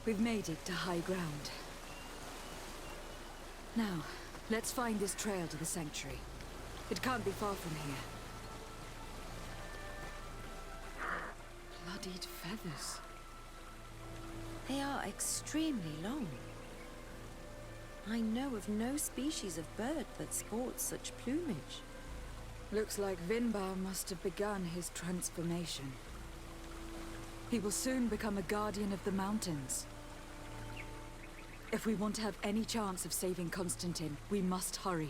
We've made it to high ground. Now, let's find this trail to the sanctuary. It can't be far from here. Bloodied feathers. They are extremely long. I know of no species of bird that sports such plumage. Looks like Vinbarr must have begun his transformation. He will soon become a guardian of the mountains. If we want to have any chance of saving Constantine, we must hurry.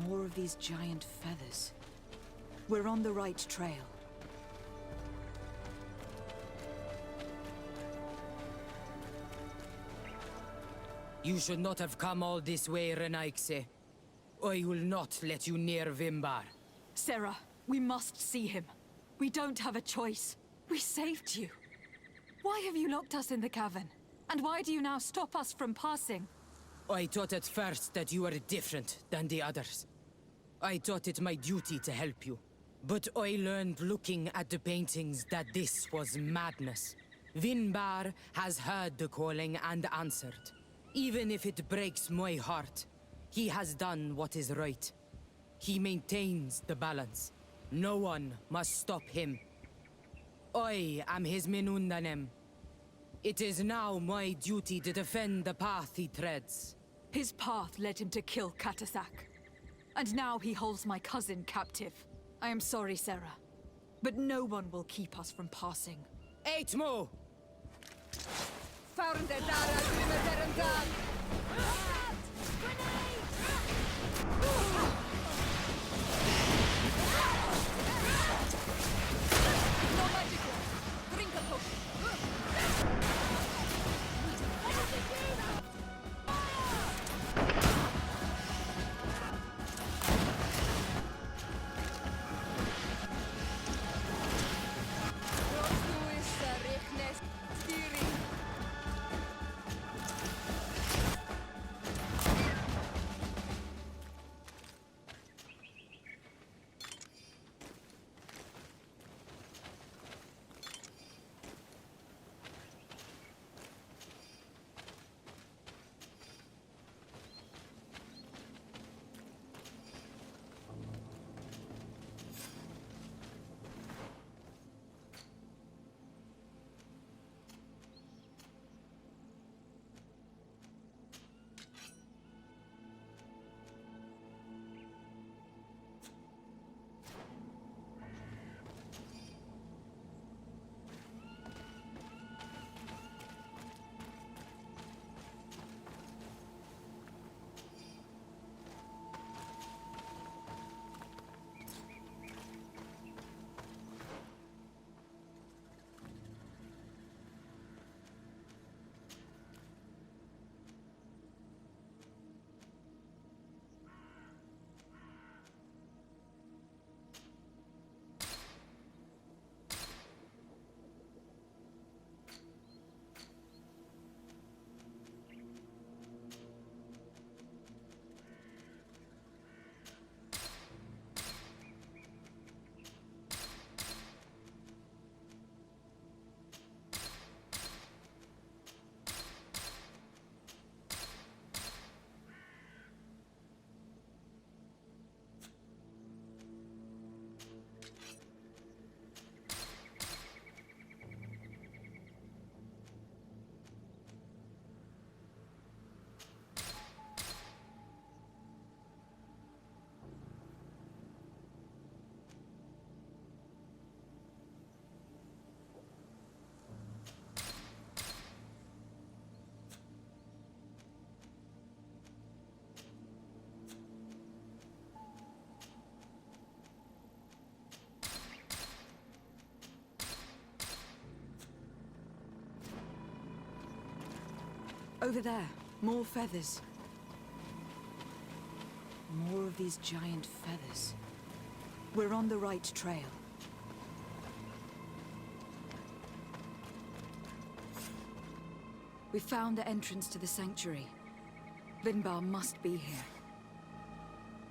More of these giant feathers. We're on the right trail. You should not have come all this way, Renaigse. I will not let you near Vinbarr. Sarah, we must see him. We don't have a choice. We saved you. Why have you locked us in the cavern? And why do you now stop us from passing? I thought at first that you were different than the others. I thought it my duty to help you. But I learned looking at the paintings that this was madness. Vinbarr has heard the calling and answered. Even if it breaks my heart, he has done what is right. He maintains the balance. No one must stop him. I am his Menundanem. It is now my duty to defend the path he treads. His path led him to kill Katasak. And now he holds my cousin captive. I am sorry, Sarah. But no one will keep us from passing. Eitmo! No magical! Drink a potion! Over there, more feathers. More of these giant feathers. We're on the right trail. We found the entrance to the sanctuary. Vinbarr must be here.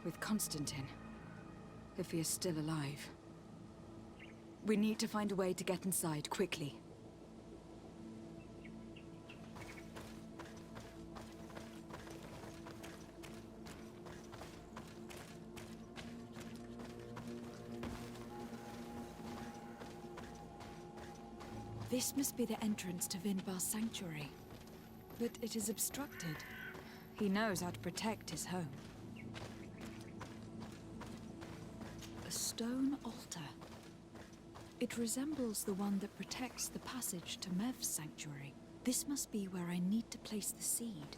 With Constantine. If he is still alive. We need to find a way to get inside, quickly. This must be the entrance to Vinbarr's sanctuary. But it is obstructed. He knows how to protect his home. A stone altar. It resembles the one that protects the passage to Mev's sanctuary. This must be where I need to place the seed.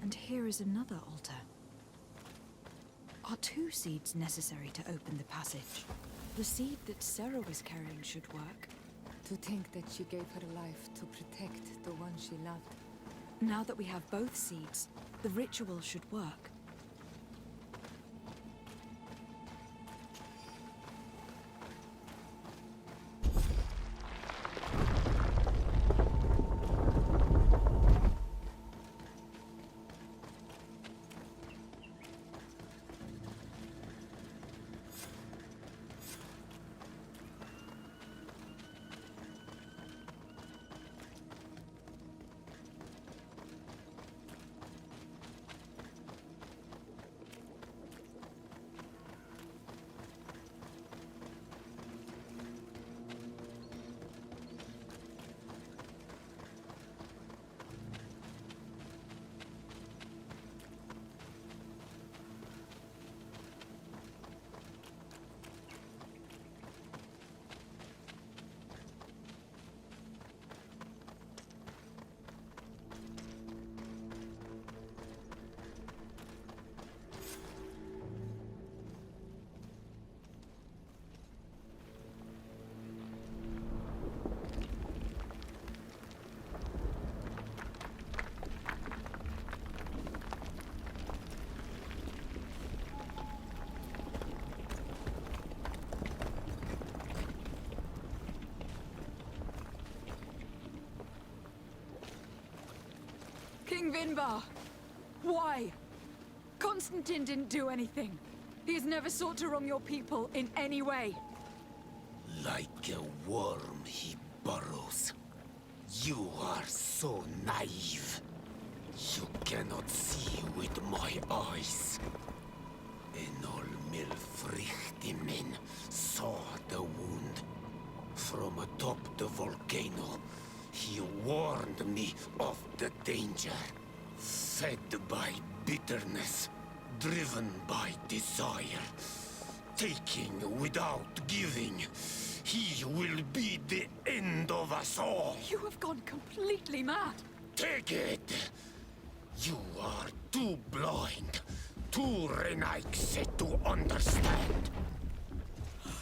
And here is another altar. Are 2 seeds necessary to open the passage? The seed that Sarah was carrying should work. To think that she gave her life to protect the one she loved. Now that we have both seeds, the ritual should work. King Vinbarr! Why? Constantine didn't do anything. He has never sought to wrong your people in any way. Like a worm he burrows. You are so naive. You cannot see with my eyes. Enol Milfrichtimin saw the wound. From atop the volcano, he warned me of the danger. Fed by bitterness, driven by desire, taking without giving, he will be the end of us all. You have gone completely mad. Take it! You are too blind, too renaixed to understand.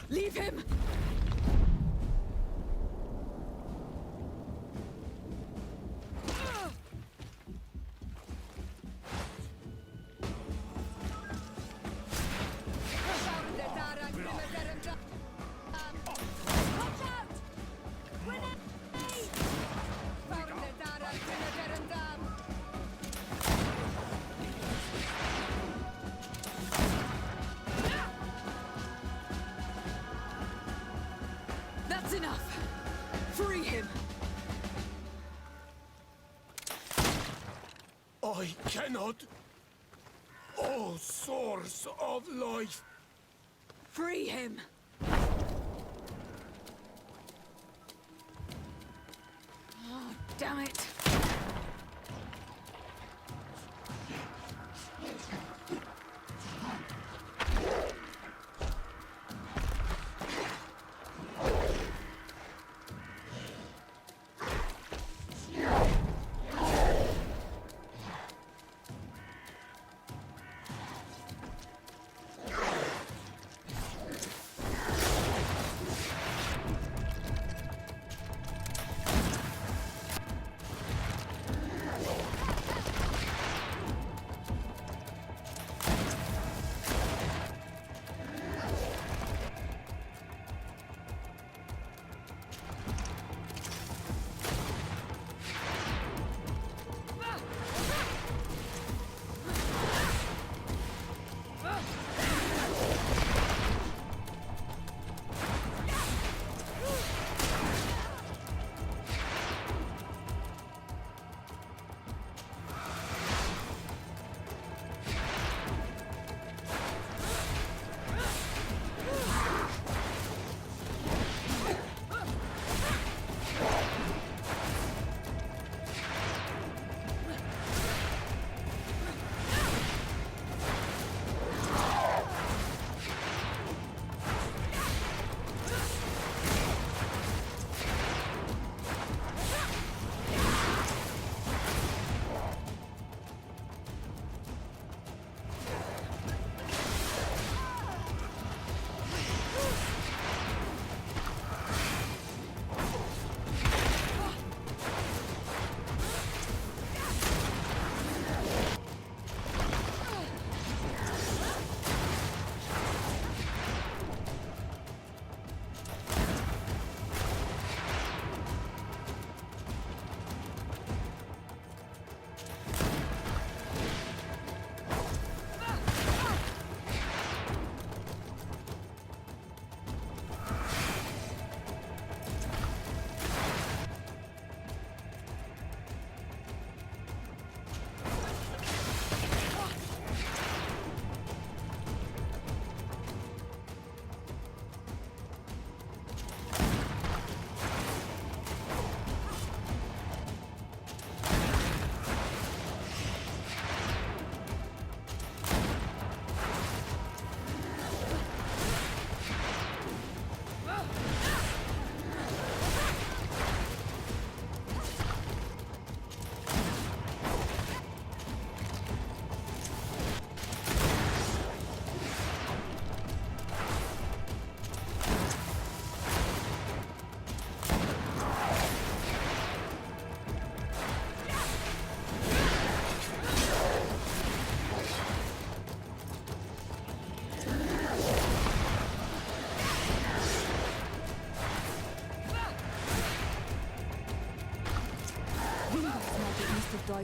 Leave him! That's enough! Free him! I cannot. O source of life! Free him! Oh, damn it!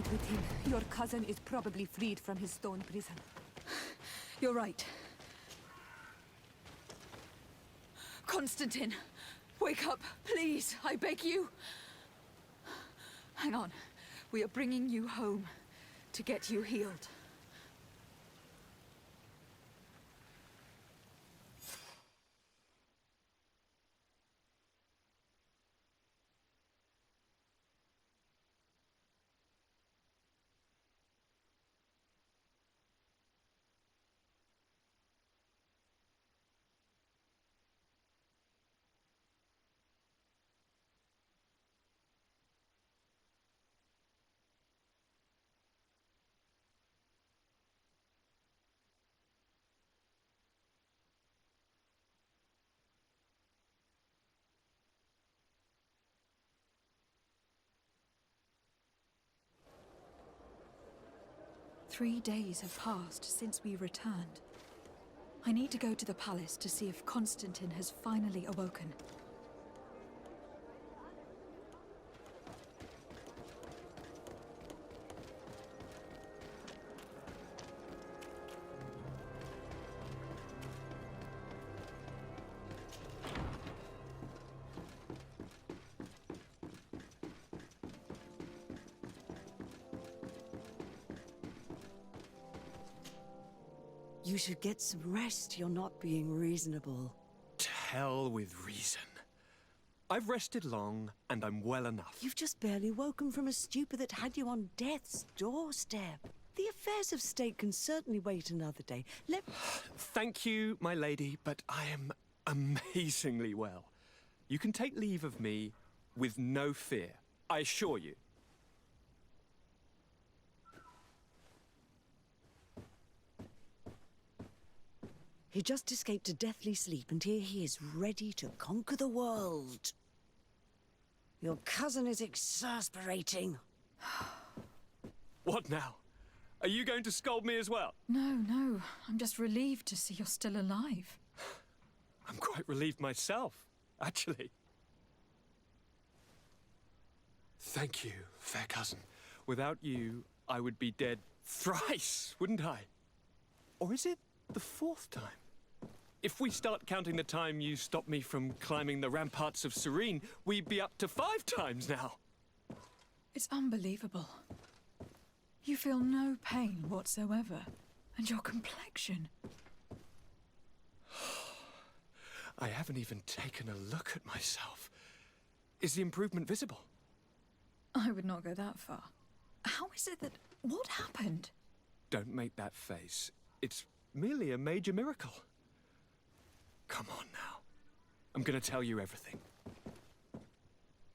side with him. Your cousin is probably freed from his stone prison. You're right. Constantine, wake up, please, I beg you. Hang on. We are bringing you home to get you healed. Three days have passed since we returned. I need to go to the palace to see if Constantine has finally awoken. You should get some rest. You're not being reasonable. To hell with reason. I've rested long, and I'm well enough. You've just barely woken from a stupor that had you on death's doorstep. The affairs of state can certainly wait another day. Thank you, my lady, but I am amazingly well. You can take leave of me with no fear, I assure you. He just escaped a deathly sleep, and here he is, ready to conquer the world. Your cousin is exasperating. What now? Are you going to scold me as well? No. I'm just relieved to see you're still alive. I'm quite relieved myself, actually. Thank you, fair cousin. Without you, I would be dead thrice, wouldn't I? Or is it the fourth time? If we start counting the time you stopped me from climbing the ramparts of Serene, we'd be up to 5 times now. It's unbelievable. You feel no pain whatsoever. And your complexion. I haven't even taken a look at myself. Is the improvement visible? I would not go that far. How is it that... What happened? Don't make that face. It's merely a major miracle. Come on now. I'm gonna tell you everything.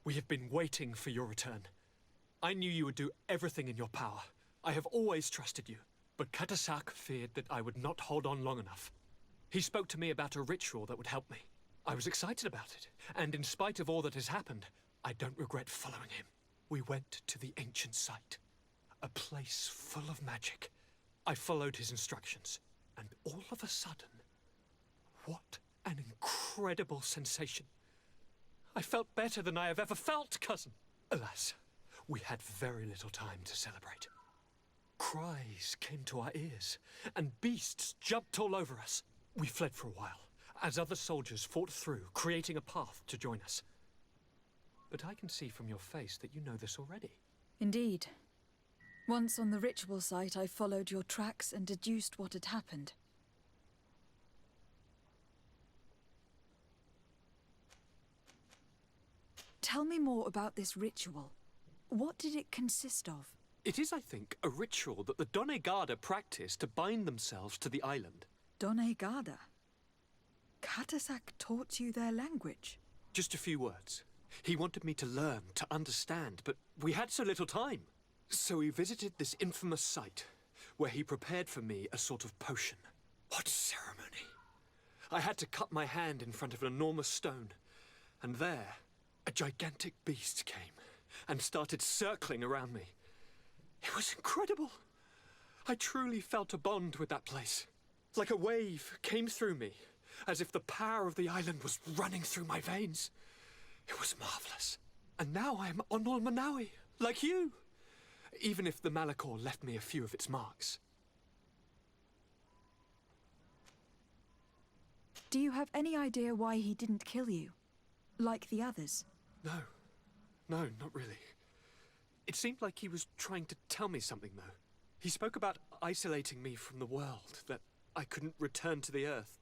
We have been waiting for your return. I knew you would do everything in your power. I have always trusted you. But Katasak feared that I would not hold on long enough. He spoke to me about a ritual that would help me. I was excited about it, and in spite of all that has happened, I don't regret following him. We went to the ancient site, a place full of magic. I followed his instructions, and all of a sudden, what an incredible sensation. I felt better than I have ever felt, cousin. Alas, we had very little time to celebrate. Cries came to our ears, and beasts jumped all over us. We fled for a while, as other soldiers fought through, creating a path to join us. But I can see from your face that you know this already. Indeed. Once on the ritual site, I followed your tracks and deduced what had happened. Tell me more about this ritual. What did it consist of? It is, I think, a ritual that the Donegada practice to bind themselves to the island. Donegada? Katasak taught you their language? Just a few words. He wanted me to learn, to understand, but we had so little time. So we visited this infamous site, where he prepared for me a sort of potion. What ceremony! I had to cut my hand in front of an enormous stone, and there, a gigantic beast came and started circling around me. It was incredible. I truly felt a bond with that place. Like a wave came through me, as if the power of the island was running through my veins. It was marvelous. And now I am Onol Manawi, like you. even if the Malachor left me a few of its marks. Do you have any idea why he didn't kill you? Like the others? No. No, not really. It seemed like he was trying to tell me something, though. He spoke about isolating me from the world, that I couldn't return to the Earth.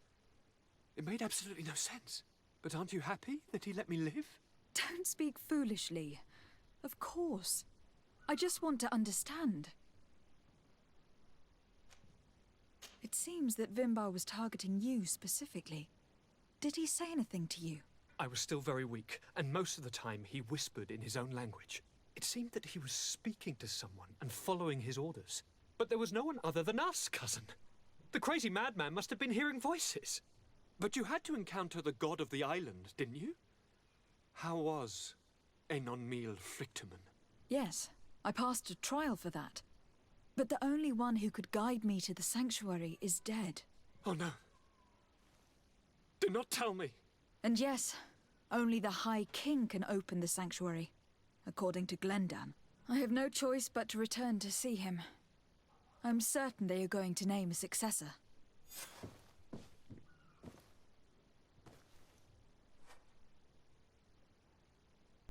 It made absolutely no sense. But aren't you happy that he let me live? Don't speak foolishly. Of course. I just want to understand. It seems that Vinbarr was targeting you specifically. Did he say anything to you? I was still very weak, and most of the time he whispered in his own language. It seemed that he was speaking to someone and following his orders. But there was no one other than us, cousin. The crazy madman must have been hearing voices. But you had to encounter the god of the island, didn't you? How was Enon Mil Flictumen? Yes, I passed a trial for that. But the only one who could guide me to the sanctuary is dead. Oh no. Do not tell me. And yes, only the High King can open the sanctuary, according to Glendan. I have no choice but to return to see him. I'm certain they are going to name a successor.